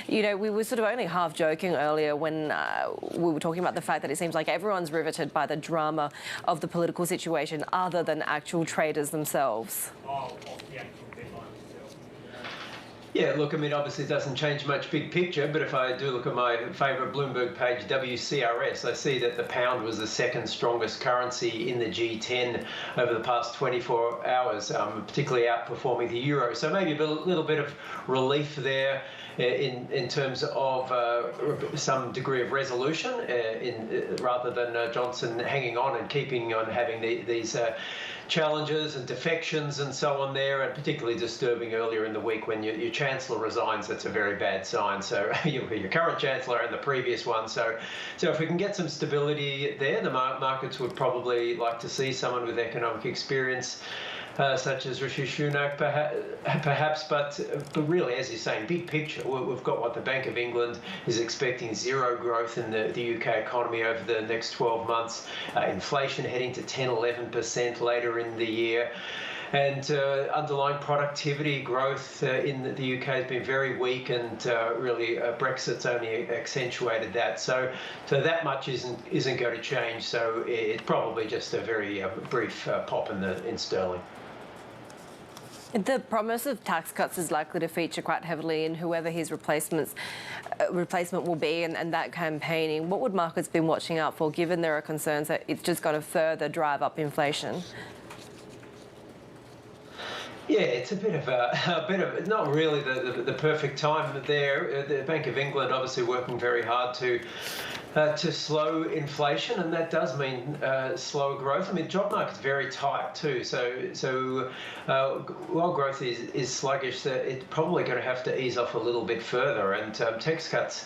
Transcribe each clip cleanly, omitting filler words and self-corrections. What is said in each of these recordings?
You know, we were sort of only half joking earlier when we were talking about the fact that it seems like everyone's riveted by the drama of the political situation other than actual traders themselves. Yeah, look, I mean, obviously it doesn't change much big picture, but if I do look at my favourite Bloomberg page, WCRS, I see that the pound was the second strongest currency in the G10 over the past 24 hours, particularly outperforming the euro. So maybe a little bit of relief there in terms of some degree of resolution, rather than Johnson hanging on and keeping on having these challenges and defections and so on there, and particularly disturbing earlier in the week when your Chancellor resigns. That's a very bad sign. So your current Chancellor and the previous one. So if we can get some stability there, the markets would probably like to see someone with economic experience, such as Rishi Sunak, perhaps, but really, as you're saying, big picture, we've got what the Bank of England is expecting: zero growth in the UK economy over the next 12 months, inflation heading to 10-11% later in the year. And underlying productivity growth in the UK has been very weak, and really Brexit's only accentuated that. So that much isn't going to change. So it's probably just a very brief pop in sterling. The promise of tax cuts is likely to feature quite heavily in whoever his replacement will be, and that campaigning. What would markets be watching out for, given there are concerns that it's just going to further drive up inflation? Yeah, it's a bit of not really the perfect time there. The Bank of England obviously working very hard to slow inflation, and that does mean slower growth. I mean, job market's very tight too. So while growth is sluggish, it's probably going to have to ease off a little bit further. And tax cuts,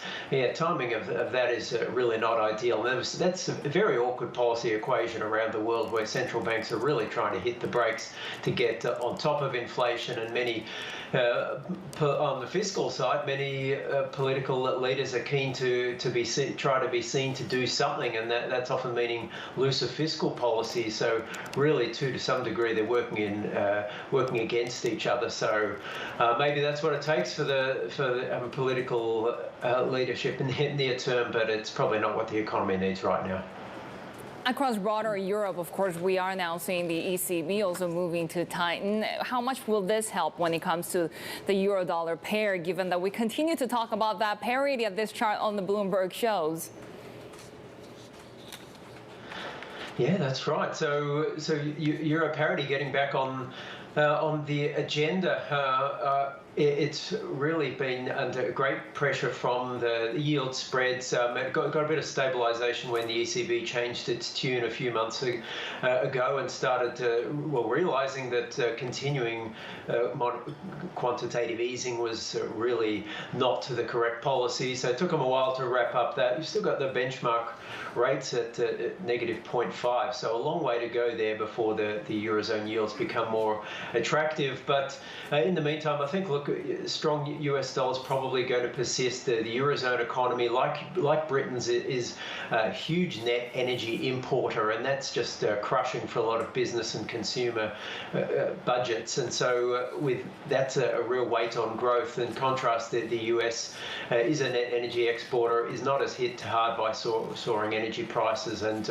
timing of that is really not ideal. And that's a very awkward policy equation around the world, where central banks are really trying to hit the brakes to get on top of inflation, and many on the fiscal side, many political leaders are keen to try to be seen to do something, and that's often meaning looser fiscal policy. So really, to some degree, they're working against each other. So maybe that's what it takes for the political leadership in the near term, but it's probably not what the economy needs right now. Across broader Europe, of course, we are now seeing the ECB also moving to tighten. How much will this help when it comes to the euro-dollar pair, given that we continue to talk about that parity that this chart on the Bloomberg shows? Yeah, that's right. So euro parity getting back on the agenda. It's really been under great pressure from the yield spreads. It got a bit of stabilisation when the ECB changed its tune a few months ago and started realising that continuing quantitative easing was really not the correct policy. So it took them a while to wrap up that. You've still got the benchmark rates at negative 0.5, so a long way to go there before the Eurozone yields become more attractive. But in the meantime, I think, look, strong US dollar is probably going to persist. The Eurozone economy, like Britain's, is a huge net energy importer, and that's just crushing for a lot of business and consumer budgets. And so with that's a real weight on growth. In contrast, the US is a net energy exporter, is not as hit hard by soaring energy prices. And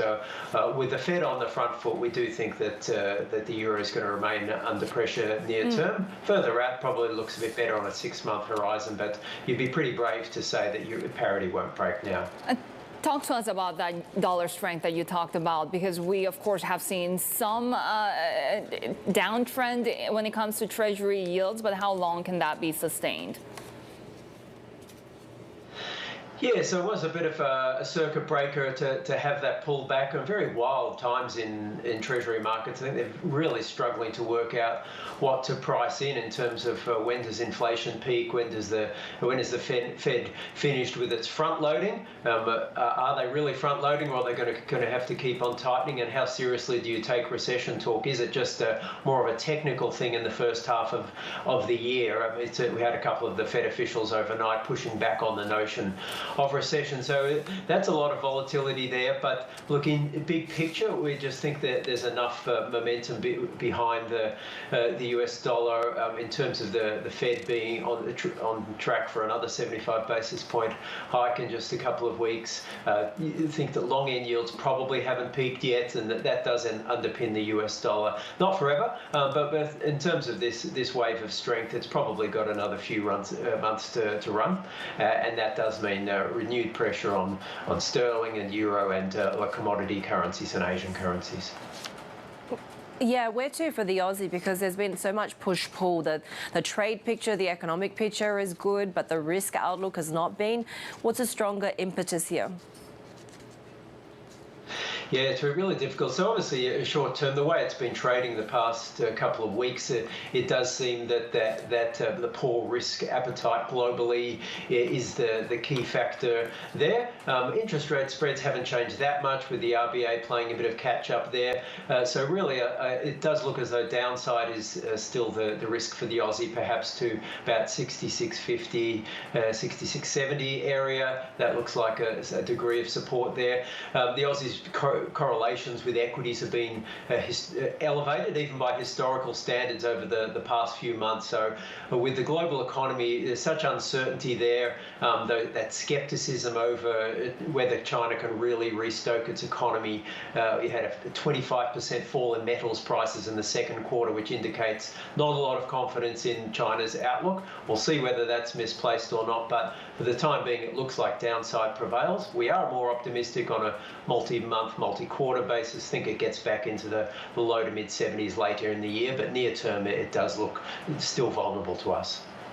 with the Fed on the front foot, we do think that the euro is going to remain under pressure near term. Further out, probably looks a bit better on a 6-month horizon, but you'd be pretty brave to say that your parity won't break now. Talk to us about that dollar strength that you talked about, because we, of course, have seen some downtrend when it comes to Treasury yields, but how long can that be sustained? Yeah, so it was a bit of a circuit breaker to have that pull back. And very wild times in Treasury markets. I think they're really struggling to work out what to price in terms of when does inflation peak, when is the Fed finished with its front loading? Are they really front loading, or are they going to have to keep on tightening? And how seriously do you take recession talk? Is it just more of a technical thing in the first half of the year? We had a couple of the Fed officials overnight pushing back on the notion of recession. So that's a lot of volatility there. But look, in big picture, we just think that there's enough momentum behind the US dollar in terms of the Fed being on track for another 75 basis point hike in just a couple of weeks. You think that long end yields probably haven't peaked yet, and that does underpin the US dollar. Not forever, but in terms of this wave of strength, it's probably got another few months to run, and that does mean renewed pressure on sterling and euro and commodity currencies and Asian currencies. Yeah, where to for the Aussie? Because there's been so much push-pull. The trade picture, the economic picture is good, but the risk outlook has not been. What's a stronger impetus here? Yeah, it's really difficult. So obviously, short term, the way it's been trading the past couple of weeks, it does seem that the poor risk appetite globally is the key factor there. Interest rate spreads haven't changed that much, with the RBA playing a bit of catch up there. So really, it does look as though downside is still the risk for the Aussie, perhaps to about 66.50, 66.70 area. That looks like a degree of support there. The Aussie's correlations with equities have been elevated, even by historical standards, over the past few months. So with the global economy, there's such uncertainty there, that skepticism over whether China can really restoke its economy. We had a 25% fall in metals prices in the second quarter, which indicates not a lot of confidence in China's outlook. We'll see whether that's misplaced or not, but for the time being, it looks like downside prevails. We are more optimistic on a multi-month, multi-quarter basis. Think it gets back into the low to mid 70s later in the year, but near term it does look still vulnerable to us.